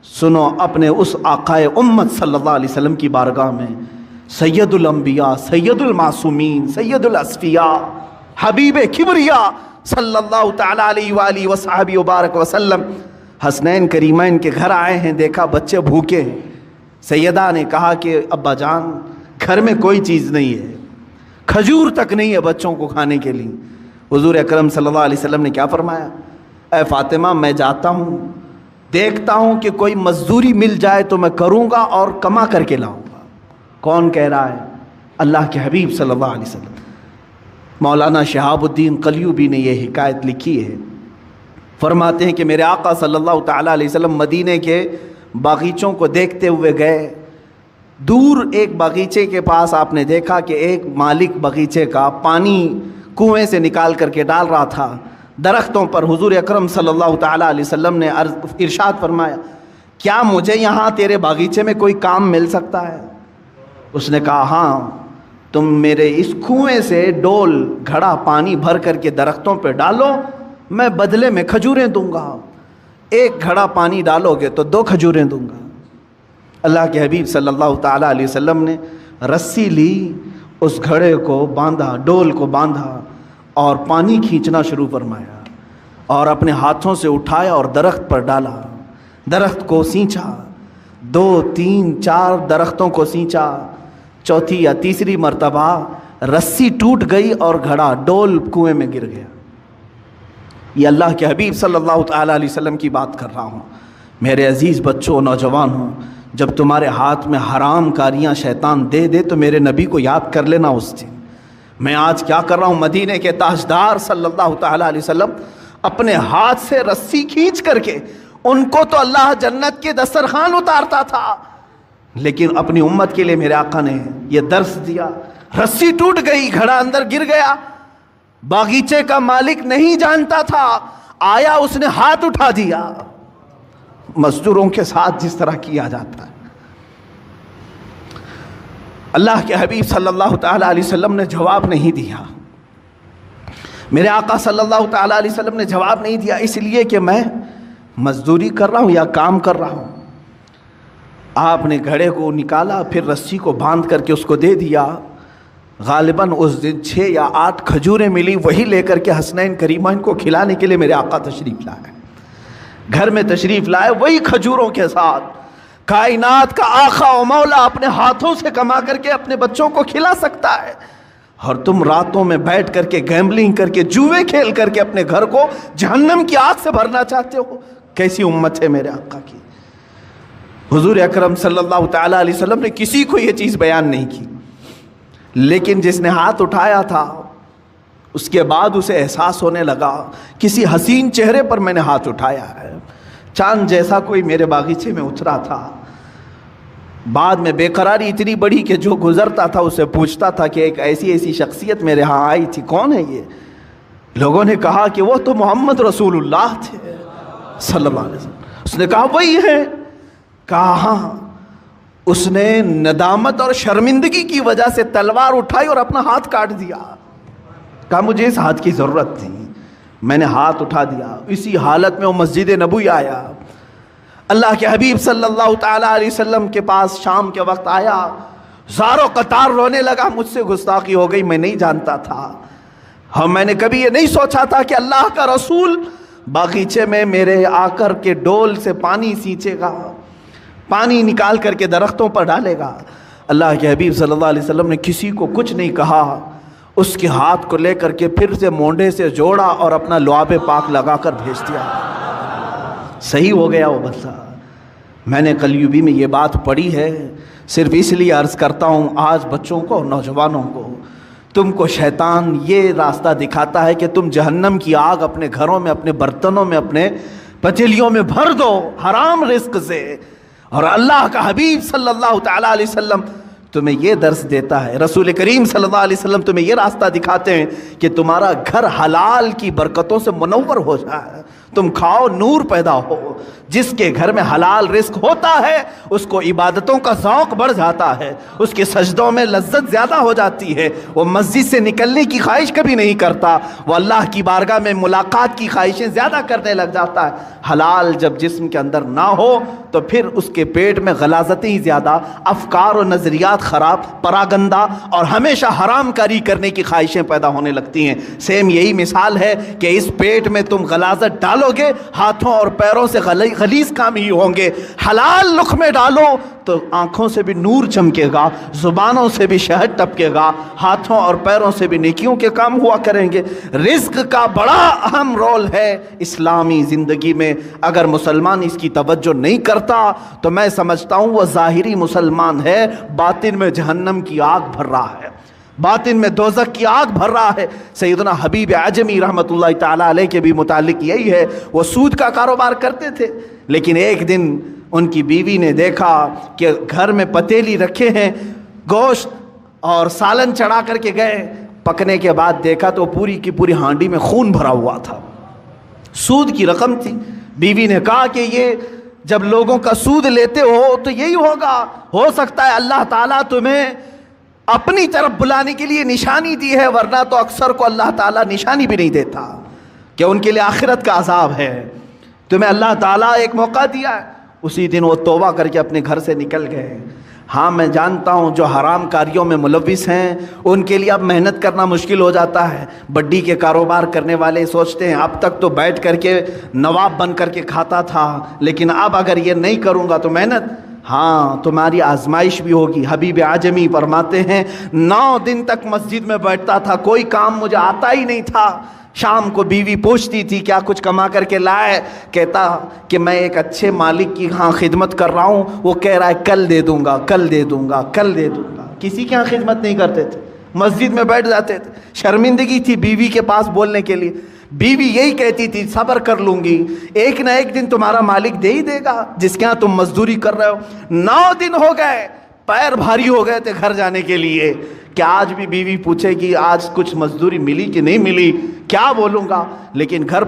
سنو اپنے اس آقائے امت صلی اللہ علیہ وسلم کی بارگاہ میں، سید الانبیاء، سید المعصومین، سید الاسفیاء، حبیب کبریا صلی اللہ تعالی علیہ وآلہ وصحبہ وبارک وسلم حسنین کریمین کے گھر آئے ہیں، دیکھا بچے بھوکے ہیں۔ سیدہ نے کہا کہ ابا جان گھر میں کوئی چیز نہیں ہے، کھجور تک نہیں ہے بچوں کو کھانے کے لیے۔ حضور اکرم صلی اللہ علیہ وسلم نے کیا فرمایا؟ اے فاطمہ میں جاتا ہوں، دیکھتا ہوں کہ کوئی مزدوری مل جائے تو میں کروں گا اور کما کر کے لاؤں گا۔ کون کہہ رہا ہے؟ اللہ کے حبیب صلی اللہ علیہ وسلم۔ مولانا شہاب الدین قلیوبی نے یہ حکایت لکھی ہے، فرماتے ہیں کہ میرے آقا صلی اللہ تعالیٰ علیہ وسلم مدینے کے باغیچوں کو دیکھتے ہوئے گئے۔ دور ایک باغیچے کے پاس آپ نے دیکھا کہ ایک مالک باغیچے کا پانی کنویں سے نکال کر کے ڈال رہا تھا درختوں پر۔ حضور اکرم صلی اللہ تعالیٰ علیہ وسلم نے ارشاد فرمایا، کیا مجھے یہاں تیرے باغیچے میں کوئی کام مل سکتا ہے؟ اس نے کہا ہاں، تم میرے اس کنویں سے ڈول گھڑا پانی بھر کر کے درختوں پہ ڈالو، میں بدلے میں کھجوریں دوں گا۔ ایک گھڑا پانی ڈالو گے تو 2 کھجوریں دوں گا۔ اللہ کے حبیب صلی اللہ تعالیٰ علیہ وسلم نے رسی لی، اس گھڑے کو باندھا، ڈول کو باندھا اور پانی کھینچنا شروع فرمایا اور اپنے ہاتھوں سے اٹھایا اور درخت پر ڈالا، درخت کو سینچا، 2 3 4 درختوں کو سینچا، چوتھی یا تیسری مرتبہ رسی ٹوٹ گئی اور گھڑا ڈول کنویں میں گر گیا۔ یہ اللہ کے حبیب صلی اللہ تعالیٰ علیہ وسلم کی بات کر رہا ہوں۔ میرے عزیز بچوں، نوجوانوں، جب تمہارے ہاتھ میں حرام کاریاں شیطان دے دے تو میرے نبی کو یاد کر لینا اس دن۔ میں آج کیا کر رہا ہوں؟ مدینے کے تاجدار صلی اللہ تعالیٰ علیہ وسلم اپنے ہاتھ سے رسی کھینچ کر کے، ان کو تو اللہ جنت کے دسترخوان اتارتا تھا، لیکن اپنی امت کے لیے میرے آقا نے یہ درس دیا۔ رسی ٹوٹ گئی، گھڑا اندر گر گیا، باغیچے کا مالک نہیں جانتا تھا، آیا اس نے ہاتھ اٹھا دیا، مزدوروں کے ساتھ جس طرح کیا جاتا ہے۔ اللہ کے حبیب صلی اللہ تعالیٰ علیہ وسلم نے جواب نہیں دیا، میرے آقا صلی اللہ تعالیٰ علیہ وسلم نے جواب نہیں دیا، اس لیے کہ میں مزدوری کر رہا ہوں یا کام کر رہا ہوں۔ آپ نے گھڑے کو نکالا، پھر رسی کو باندھ کر کے اس کو دے دیا۔ غالباً اس دن 6 یا 8 کھجوریں ملی، وہی لے کر کے حسنین کریمین کو کھلانے کے لیے میرے آقا تشریف لائے، گھر میں تشریف لائے، وہی کھجوروں کے ساتھ کائنات کا آقا و مولا اپنے ہاتھوں سے کما کر کے اپنے بچوں کو کھلا سکتا ہے، اور تم راتوں میں بیٹھ کر کے گیمبلنگ کر کے، جوئے کھیل کر کے اپنے گھر کو جہنم کی آگ سے بھرنا چاہتے ہو۔ کیسی امت ہے میرے آقا کی۔ حضور اکرم صلی اللہ تعالیٰ علیہ وسلم نے کسی کو یہ چیز بیان نہیں کی، لیکن جس نے ہاتھ اٹھایا تھا اس کے بعد اسے احساس ہونے لگا کسی حسین چہرے پر میں نے ہاتھ اٹھایا ہے، چاند جیسا کوئی میرے باغیچے میں اترا تھا۔ بعد میں بے قراری اتنی بڑی کہ جو گزرتا تھا اسے پوچھتا تھا کہ ایک ایسی شخصیت میرے ہاں آئی تھی، کون ہے یہ؟ لوگوں نے کہا کہ وہ تو محمد رسول اللہ تھے صلی اللہ علیہ وسلم۔ اس نے کہا وہی ہے؟ کہا ہاں۔ اس نے ندامت اور شرمندگی کی وجہ سے تلوار اٹھائی اور اپنا ہاتھ کاٹ دیا۔ کہا مجھے اس ہاتھ کی ضرورت تھی، میں نے ہاتھ اٹھا دیا۔ اسی حالت میں وہ مسجد نبوی آیا، اللہ کے حبیب صلی اللہ تعالیٰ علیہ وسلم کے پاس شام کے وقت آیا، زارو قطار رونے لگا، مجھ سے گستاخی ہو گئی، میں نہیں جانتا تھا، ہم میں نے کبھی یہ نہیں سوچا تھا کہ اللہ کا رسول باغیچے میں میرے آ کر کے ڈول سے پانی سینچے گا، پانی نکال کر کے درختوں پر ڈالے گا۔ اللہ کے حبیب صلی اللہ علیہ وسلم نے کسی کو کچھ نہیں کہا، اس کے ہاتھ کو لے کر کے پھر سے مونڈے سے جوڑا اور اپنا لعاب پاک لگا کر بھیج دیا، صحیح ہو گیا وہ بندہ۔ میں نے قلیوبی میں یہ بات پڑھی ہے، صرف اس لیے عرض کرتا ہوں آج بچوں کو، نوجوانوں کو، تم کو شیطان یہ راستہ دکھاتا ہے کہ تم جہنم کی آگ اپنے گھروں میں، اپنے برتنوں میں، اپنے پتیلیوں میں بھر دو حرام رزق سے، اور اللہ کا حبیب صلی اللہ تعالیٰ علیہ وسلم تمہیں یہ درس دیتا ہے، رسول کریم صلی اللہ علیہ وسلم تمہیں یہ راستہ دکھاتے ہیں کہ تمہارا گھر حلال کی برکتوں سے منور ہو جائے۔ تم کھاؤ نور پیدا ہو۔ جس کے گھر میں حلال رزق ہوتا ہے اس کو عبادتوں کا ذوق بڑھ جاتا ہے، اس کے سجدوں میں لذت زیادہ ہو جاتی ہے، وہ مسجد سے نکلنے کی خواہش کبھی نہیں کرتا، وہ اللہ کی بارگاہ میں ملاقات کی خواہشیں زیادہ کرنے لگ جاتا ہے۔ حلال جب جسم کے اندر نہ ہو تو پھر اس کے پیٹ میں غلاظتیں ہی زیادہ، افکار و نظریات خراب، پراگندہ اور ہمیشہ حرام کاری کرنے کی خواہشیں پیدا ہونے لگتی ہیں۔ سیم یہی مثال ہے کہ اس پیٹ میں تم غلاظت ڈالو گے، ہاتھوں اور پیروں سے غلیظ کام ہی ہوں گے۔ حلال لقمے ڈالو تو آنکھوں سے بھی نور چمکے گا، زبانوں سے بھی شہد ٹپکے گا، ہاتھوں اور پیروں سے بھی نیکیوں کے کام ہوا کریں گے۔ رزق کا بڑا اہم رول ہے اسلامی زندگی میں۔ اگر مسلمان اس کی توجہ نہیں کرتا تو میں سمجھتا ہوں وہ ظاہری مسلمان ہے، باطن میں جہنم کی آگ بھر رہا ہے، باطن میں دوزخ کی آگ بھر رہا ہے۔ سیدنا حبیب اعجمی رحمۃ اللہ تعالیٰ علیہ کے بھی متعلق یہی ہے، وہ سود کا کاروبار کرتے تھے، لیکن ایک دن ان کی بیوی نے دیکھا کہ گھر میں پتیلی رکھے ہیں، گوشت اور سالن چڑھا کر کے گئے، پکنے کے بعد دیکھا تو پوری کی پوری ہانڈی میں خون بھرا ہوا تھا، سود کی رقم تھی۔ بیوی نے کہا کہ یہ جب لوگوں کا سود لیتے ہو تو یہی ہوگا، ہو سکتا ہے اللہ تعالیٰ تمہیں اپنی طرف بلانے کے لیے نشانی دی ہے، ورنہ تو اکثر کو اللہ تعالیٰ نشانی بھی نہیں دیتا کہ ان کے لیے آخرت کا عذاب ہے۔ تمہیں اللہ تعالیٰ ایک موقع دیا ہے۔ اسی دن وہ توبہ کر کے اپنے گھر سے نکل گئے۔ ہاں میں جانتا ہوں جو حرام کاریوں میں ملوث ہیں ان کے لیے اب محنت کرنا مشکل ہو جاتا ہے۔ بڈی کے کاروبار کرنے والے سوچتے ہیں اب تک تو بیٹھ کر کے نواب بن کر کے کھاتا تھا، لیکن اب اگر یہ نہیں کروں گا تو محنت، ہاں تمہاری آزمائش بھی ہوگی۔ حبیب اعجمی فرماتے ہیں 9 دن تک مسجد میں بیٹھتا تھا، کوئی کام مجھے آتا ہی نہیں تھا۔ شام کو بیوی پوچھتی تھی کیا کچھ کما کر کے لائے، کہتا کہ میں ایک اچھے مالک کی ہاں خدمت کر رہا ہوں، وہ کہہ رہا ہے کل دے دوں گا، کل دے دوں گا، کل دے دوں گا۔ کسی کے ہاں خدمت نہیں کرتے تھے، مسجد میں بیٹھ جاتے تھے۔ شرمندگی تھی بیوی کے پاس بولنے کے لیے، بیوی یہی کہتی تھی صبر کر لوں گی، ایک نہ ایک دن تمہارا مالک دے ہی دے گا جس کے ہاں تم مزدوری کر رہے ہو۔ 9 دن ہو گئے، پیر بھاری ہو گئے تھے گھر جانے کے لیے کہ آج بھی بیوی پوچھے گی آج کچھ مزدوری ملی کہ نہیں ملی، کیا بولوں گا، لیکن گھر